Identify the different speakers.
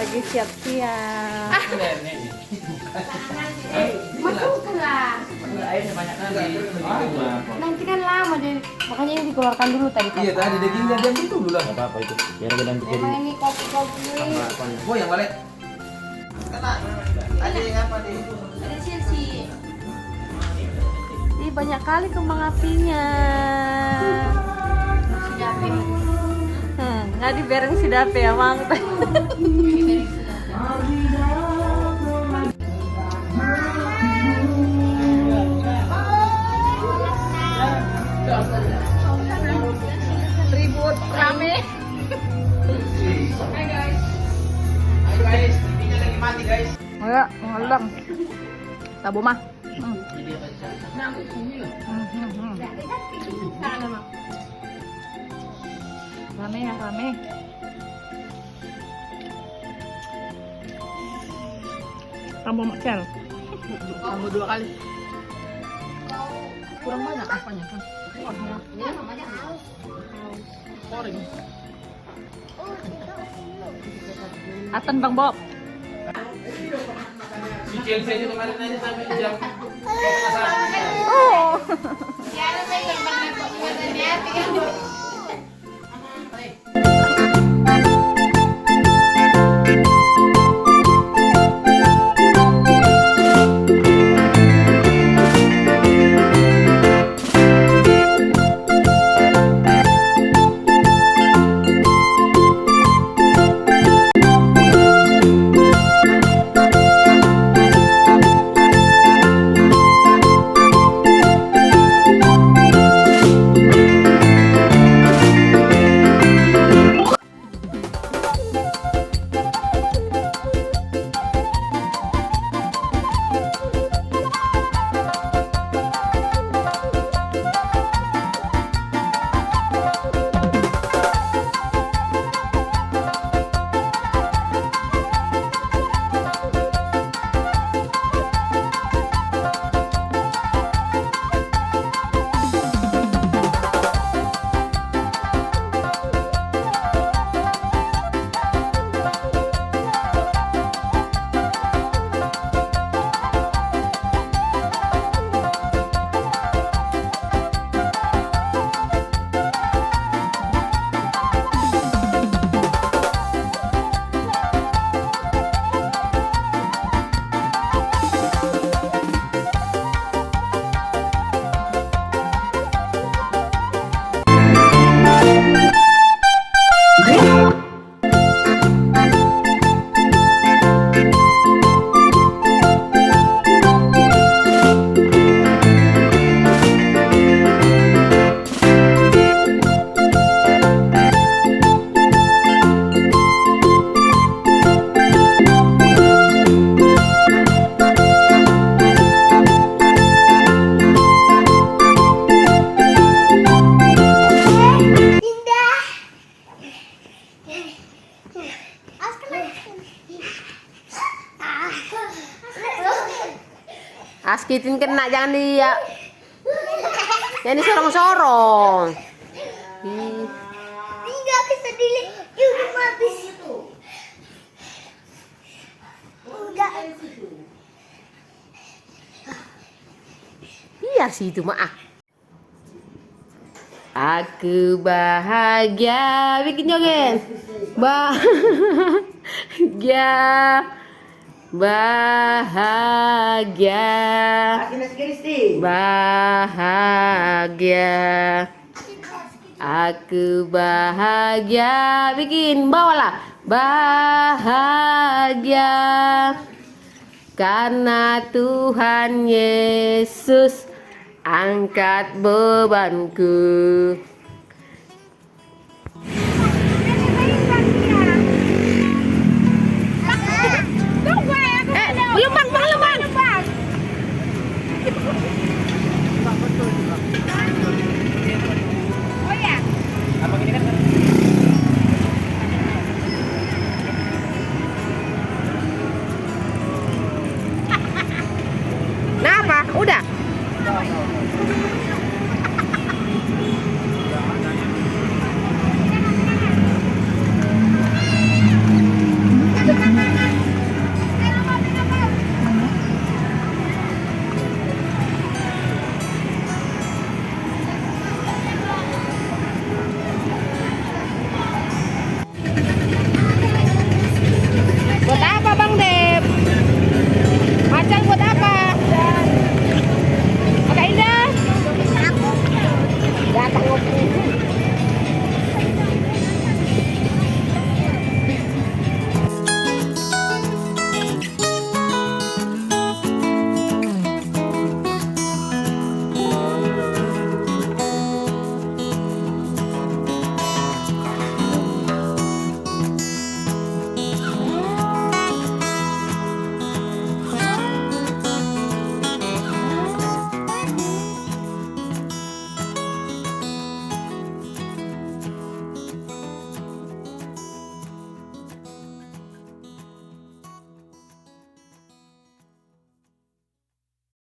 Speaker 1: Lagi siap-siap.
Speaker 2: Masuklah. Nanti kan lama deh. Makanya ini dikeluarkan dulu tadi.
Speaker 3: Iya tadi dagingnya diam itu dulu lah.
Speaker 4: Apa itu? Biar kita nanti jadi.
Speaker 2: Emang ini kopi-kopi.
Speaker 3: Oh yang balik. Ada yang apa nih?
Speaker 2: Ada sih.
Speaker 1: Ih, banyak kali kembang apinya.
Speaker 2: Sudah
Speaker 1: Nggak dibereng si dape ya, Mang. Ribut, rame.
Speaker 3: Hai guys. Hai guys, TV-nya lagi mati guys.
Speaker 1: Enggak, ngelang. Tabu mah. Rame ya, rame. Tambah maksel. Tambah 2 kali. Kurang banyak apanya kan? Kuahnya.
Speaker 2: Ini namanya haus.
Speaker 1: Koring. Aten Bang Bob.
Speaker 3: Si Chelsea aja kemarin aja sampai jam.
Speaker 1: Oh.
Speaker 2: Ya, ada saya yang pernah buatnya 3.
Speaker 1: Askitin kena, jangan dia. Yang ini sorong-sorong.
Speaker 2: Enggak bisa dilihat. Udah habis. Enggak.
Speaker 1: Biar sih itu mah. Aku bahagia, bikin joget. Bahagia. Bahagia. Bahagia. Aku bahagia, bikin bawalah. Bahagia karena Tuhan Yesus
Speaker 4: Angkat bebanku. Belum bang, belum bang.
Speaker 2: Oh ya.
Speaker 3: Abang ini kan
Speaker 4: Nah apa? Udah.